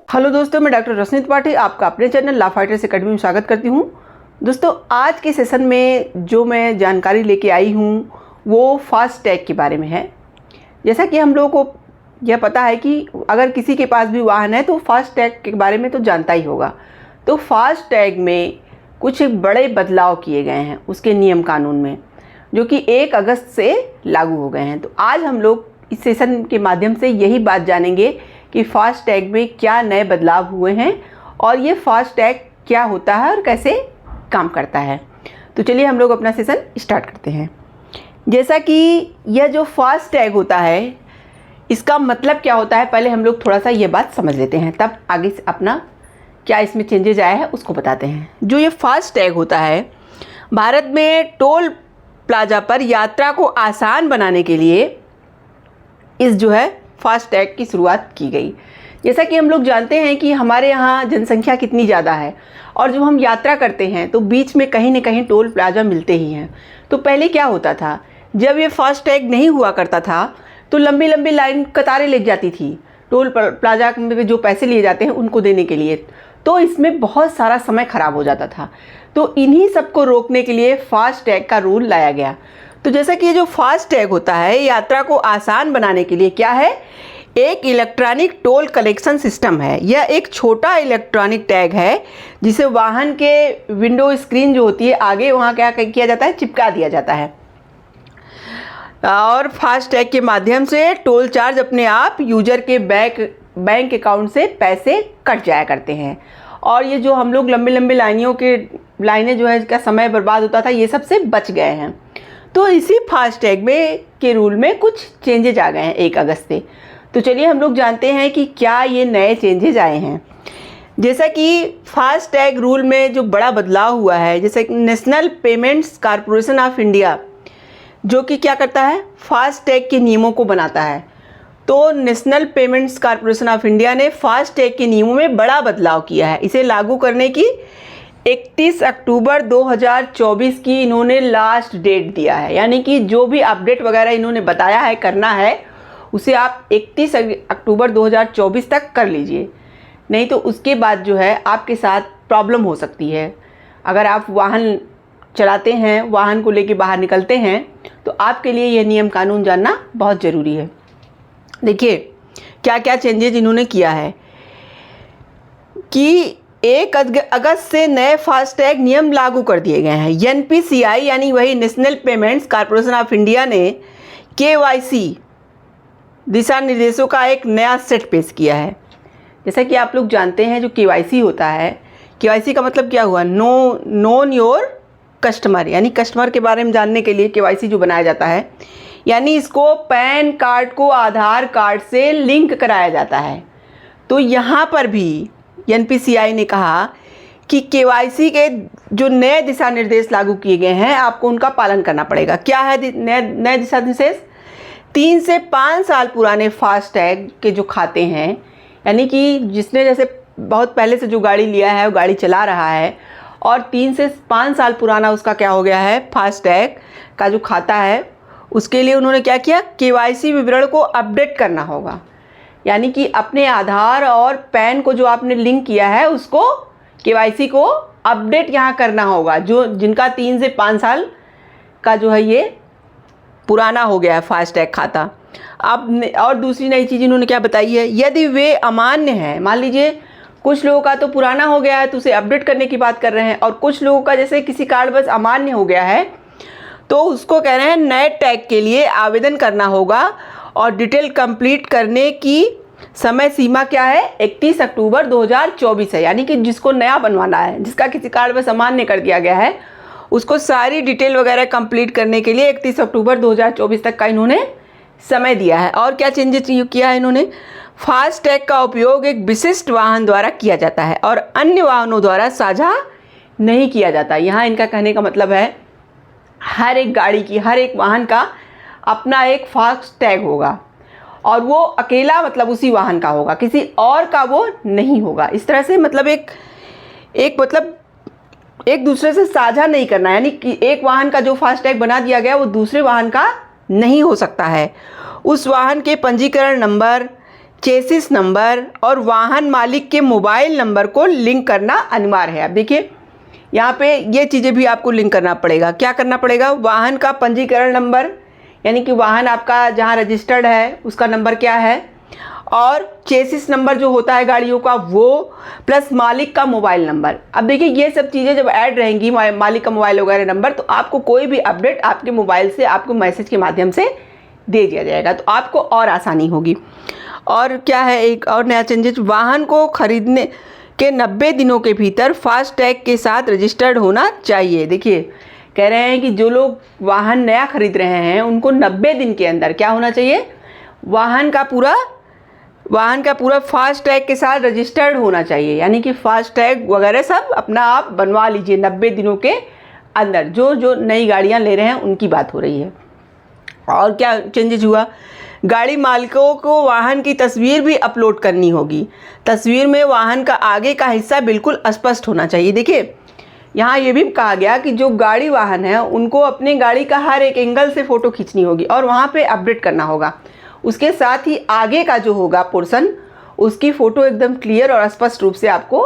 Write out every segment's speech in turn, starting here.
Hello दोस्तों, मैं doctor रसनी त्रिपाठी आपका अपने चैनल लॉ फाइटर्स एकेडमी में स्वागत करती हूं। दोस्तों, आज के सेशन में जो मैं जानकारी लेके आई हूं वो फास्ट टैग के बारे में है। जैसा कि हम लोगों को यह पता है कि अगर किसी के पास भी वाहन है तो फास्ट टैग के बारे में तो जानता ही होगा। तो फास्ट टैग में कुछ बड़े बदलाव किए गए हैं उसके नियम कानून में, जो कि 1 अगस्त से लागू हो गए हैं। तो आज हम लोग इस सेशन के माध्यम से यही बात जानेंगे कि फास्ट टैग में क्या नए बदलाव हुए हैं और ये फास्ट टैग क्या होता है और कैसे काम करता है। तो चलिए हम लोग अपना सेशन स्टार्ट करते हैं। जैसा कि यह जो फास्ट टैग होता है इसका मतलब क्या होता है, पहले हम लोग थोड़ा सा ये बात समझ लेते हैं, तब आगे से अपना क्या इसमें चेंजेज आया है उसको बताते हैं। जो ये फास्ट टैग होता है, भारत में टोल प्लाजा पर यात्रा को आसान बनाने के लिए इस जो है फास्ट टैग की शुरुआत की गई। जैसा कि हम लोग जानते हैं कि हमारे यहाँ जनसंख्या कितनी ज़्यादा है और जब हम यात्रा करते हैं तो बीच में कहीं न कहीं टोल प्लाजा मिलते ही हैं। तो पहले क्या होता था, जब ये फास्ट टैग नहीं हुआ करता था तो लंबी लंबी लाइन कतारें लग जाती थी टोल प्लाजा में जो पैसे लिए जाते हैं उनको देने के लिए। तो इसमें बहुत सारा समय ख़राब हो जाता था। तो इन्हीं सबको रोकने के लिए फास्ट टैग का रूल लाया गया। तो जैसा कि ये जो फास्ट टैग होता है यात्रा को आसान बनाने के लिए क्या है, एक इलेक्ट्रॉनिक टोल कलेक्शन सिस्टम है। यह एक छोटा इलेक्ट्रॉनिक टैग है जिसे वाहन के विंडो स्क्रीन जो होती है आगे वहाँ क्या किया जाता है, चिपका दिया जाता है और फास्ट टैग के माध्यम से टोल चार्ज अपने आप यूजर के बैंक अकाउंट से पैसे कट जाया करते हैं। और ये जो हम लोग लंबी लंबी लाइनें जो है इसका समय बर्बाद होता था, ये सब से बच गए हैं। तो इसी फास्ट टैग में के रूल में कुछ चेंजेज आ गए हैं 1 अगस्त से। तो चलिए हम लोग जानते हैं कि क्या ये नए चेंजेज आए हैं। जैसा कि फास्ट टैग रूल में जो बड़ा बदलाव हुआ है, जैसे national payments corporation of India जो कि क्या करता है, फास्ट टैग के नियमों को बनाता है। तो national payments corporation of India ने फास्ट टैग के नियमों में बड़ा बदलाव किया है। इसे लागू करने की 31 अक्टूबर 2024 की इन्होंने लास्ट डेट दिया है। यानी कि जो भी अपडेट वगैरह इन्होंने बताया है करना है उसे आप 31 अक्टूबर 2024 तक कर लीजिए, नहीं तो उसके बाद जो है आपके साथ प्रॉब्लम हो सकती है। अगर आप वाहन चलाते हैं, वाहन को लेके बाहर निकलते हैं तो आपके लिए यह नियम कानून जानना बहुत ज़रूरी है। देखिए क्या क्या चेंजेज इन्होंने किया है कि 1 अगस्त से नए फास्ट टैग नियम लागू कर दिए गए हैं। NPCI यानी वही national payments corporation of India ने KYC दिशा निर्देशों का एक नया सेट पेश किया है। जैसा कि आप लोग जानते हैं जो KYC होता है, KYC का मतलब क्या हुआ, नोन योर कस्टमर, यानी कस्टमर के बारे में जानने के लिए KYC जो बनाया जाता है, यानी इसको पैन कार्ड को आधार कार्ड से लिंक कराया जाता है। तो यहाँ पर भी NPCI ने कहा कि KYC के जो नए दिशा निर्देश लागू किए गए हैं आपको उनका पालन करना पड़ेगा। क्या है नए दिशा निर्देश, 3 से 5 साल पुराने फास्ट टैग के जो खाते हैं, यानी कि जिसने जैसे बहुत पहले से जो गाड़ी लिया है वो गाड़ी चला रहा है और 3 से 5 साल पुराना उसका क्या हो गया है, फास्ट टैग का जो खाता है, उसके लिए उन्होंने क्या किया, KYC विवरण को अपडेट करना होगा। यानी कि अपने आधार और पैन को जो आपने लिंक किया है उसको KYC को अपडेट यहाँ करना होगा, जो जिनका 3 से 5 साल का जो है ये पुराना हो गया है फास्ट टैग खाता। अब और दूसरी नई चीज़ इन्होंने क्या बताई है, यदि वे अमान्य हैं, मान लीजिए कुछ लोगों का तो पुराना हो गया है तो उसे अपडेट करने की बात कर रहे हैं, और कुछ लोगों का जैसे किसी कारणवश अमान्य हो गया है तो उसको कह रहे हैं नए टैग के लिए आवेदन करना होगा और डिटेल कंप्लीट करने की समय सीमा क्या है, 31 अक्टूबर 2024 है। यानी कि जिसको नया बनवाना है, जिसका किसी कारणवश अमान्य कर दिया गया है, उसको सारी डिटेल वगैरह कंप्लीट करने के लिए 31 अक्टूबर 2024 तक का इन्होंने समय दिया है। और क्या चेंजेस किया है इन्होंने, फास्ट टैग का उपयोग एक विशिष्ट वाहन द्वारा किया जाता है और अन्य वाहनों द्वारा साझा नहीं किया जाता। यहाँ इनका कहने का मतलब है हर एक गाड़ी की, हर एक वाहन का अपना एक फास्ट टैग होगा और वो अकेला मतलब उसी वाहन का होगा, किसी और का वो नहीं होगा। इस तरह से मतलब एक दूसरे से साझा नहीं करना, यानी कि एक वाहन का जो फास्ट टैग बना दिया गया वो दूसरे वाहन का नहीं हो सकता है। उस वाहन के पंजीकरण नंबर चेसिस नंबर और वाहन मालिक के मोबाइल नंबर को लिंक करना अनिवार्य है। अब देखिए यहाँ पे ये चीज़ें भी आपको लिंक करना पड़ेगा। क्या करना पड़ेगा? वाहन का पंजीकरण नंबर, यानी कि वाहन आपका जहाँ रजिस्टर्ड है उसका नंबर क्या है, और चेसिस नंबर जो होता है गाड़ियों का वो, प्लस मालिक का मोबाइल नंबर। अब देखिए ये सब चीज़ें जब ऐड रहेंगी, मालिक का मोबाइल वगैरह नंबर, तो आपको कोई भी अपडेट आपके मोबाइल से आपको मैसेज के माध्यम से दे दिया जाएगा, तो आपको और आसानी होगी। और क्या है एक और नया चेंजेस, वाहन को खरीदने के 90 दिनों के भीतर फास्टैग के साथ रजिस्टर्ड होना चाहिए। देखिए कह रहे हैं कि जो लोग वाहन नया खरीद रहे हैं उनको 90 दिन के अंदर क्या होना चाहिए, वाहन का पूरा फास्टैग के साथ रजिस्टर्ड होना चाहिए। यानी कि फास्टैग वगैरह सब अपना आप बनवा लीजिए 90 दिनों के अंदर। जो नई गाड़ियां ले रहे हैं उनकी बात हो रही है। और क्या चेंजेज हुआ, गाड़ी मालिकों को वाहन की तस्वीर भी अपलोड करनी होगी। तस्वीर में वाहन का आगे का हिस्सा बिल्कुल स्पष्ट होना चाहिए। देखिए यहाँ ये भी कहा गया कि जो गाड़ी वाहन है उनको अपने गाड़ी का हर एक एंगल से फ़ोटो खींचनी होगी और वहाँ पे अपडेट करना होगा। उसके साथ ही आगे का जो होगा पोर्शन, उसकी फ़ोटो एकदम क्लियर और स्पष्ट रूप से आपको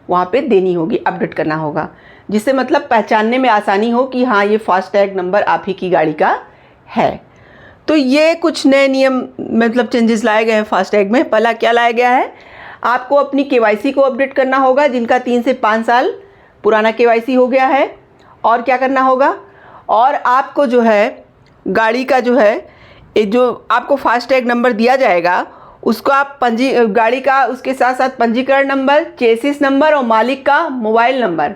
वहाँ पे देनी होगी, अपडेट करना होगा, जिससे मतलब पहचानने में आसानी हो कि हाँ ये फास्टैग नंबर आप ही की गाड़ी का है। तो ये कुछ नए नियम मतलब चेंजेस लाए गए हैं फास्टैग में। पहला क्या लाया गया है, आपको अपनी केवाईसी को अपडेट करना होगा, जिनका 3 से 5 साल पुराना केवाईसी हो गया है। और क्या करना होगा, और आपको जो है गाड़ी का जो है जो आपको फास्टैग नंबर दिया जाएगा उसको आप गाड़ी का उसके साथ साथ पंजीकरण नंबर, चेसिस नंबर और मालिक का मोबाइल नंबर,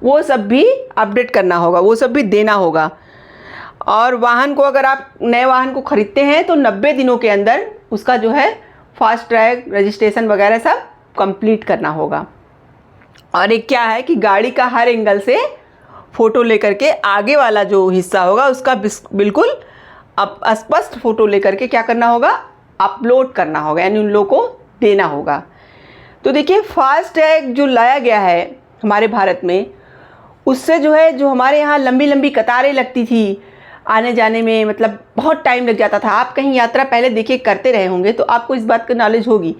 वो सब भी अपडेट करना होगा, वो सब भी देना होगा। और वाहन को अगर आप नए वाहन को ख़रीदते हैं तो 90 दिनों के अंदर उसका जो है फास्टैग रजिस्ट्रेशन वगैरह सब कंप्लीट करना होगा। और एक क्या है कि गाड़ी का हर एंगल से फ़ोटो लेकर के आगे वाला जो हिस्सा होगा उसका बिल्कुल स्पष्ट फ़ोटो लेकर के क्या करना होगा, अपलोड करना होगा, यानी उन लोगों को देना होगा। तो देखिए फास्टैग जो लाया गया है हमारे भारत में, उससे जो है जो हमारे यहाँ लंबी लंबी कतारें लगती थी आने जाने में, मतलब बहुत टाइम लग जाता था। आप कहीं यात्रा पहले देखिए करते रहे होंगे तो आपको इस बात का नॉलेज होगी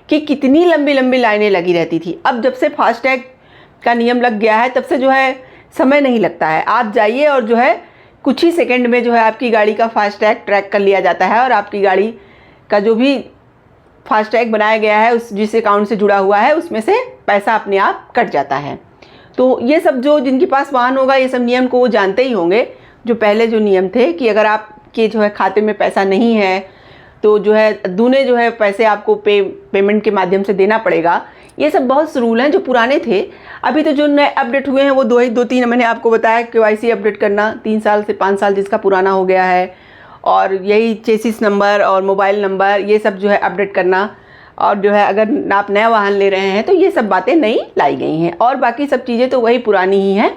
कि कितनी लंबी लंबी लाइनें लगी रहती थी। अब जब से फास्टैग का नियम लग गया है तब से जो है समय नहीं लगता है। आप जाइए और जो है कुछ ही सेकंड में जो है आपकी गाड़ी का फास्टैग ट्रैक कर लिया जाता है और आपकी गाड़ी का जो भी फास्टैग बनाया गया है उस जिस अकाउंट से जुड़ा हुआ है उसमें से पैसा अपने आप कट जाता है। तो ये सब जो जिनके पास वाहन होगा ये सब नियम को वो जानते ही होंगे। जो पहले जो नियम थे कि अगर आपके जो है खाते में पैसा नहीं है तो जो है दूने जो है पैसे आपको पेमेंट के माध्यम से देना पड़ेगा। ये सब बहुत से रूल हैं जो पुराने थे। अभी तो जो नए अपडेट हुए हैं वो 2-3 मैंने आपको बताया, केवाईसी अपडेट करना 3 साल से 5 साल जिसका पुराना हो गया है, और यही चेसिस नंबर और मोबाइल नंबर ये सब जो है अपडेट करना, और जो है अगर आप नया वाहन ले रहे हैं तो ये सब बातें नई लाई गई हैं, और बाकी सब चीज़ें तो वही पुरानी ही हैं।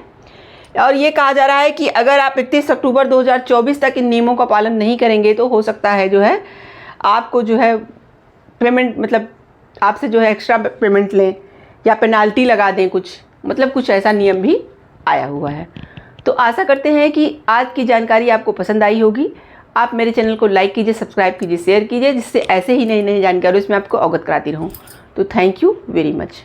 और ये कहा जा रहा है कि अगर आप 31 अक्टूबर 2024 तक इन नियमों का पालन नहीं करेंगे तो हो सकता है जो है आपको जो है पेमेंट मतलब आपसे जो है एक्स्ट्रा पेमेंट लें या पेनाल्टी लगा दें, कुछ ऐसा नियम भी आया हुआ है। तो आशा करते हैं कि आज की जानकारी आपको पसंद आई होगी। आप मेरे चैनल को लाइक कीजिए, सब्सक्राइब कीजिए, शेयर कीजिए, जिससे ऐसे ही नई नई जानकारी इसमें आपको अवगत कराती रहूँ। तो थैंक यू वेरी मच।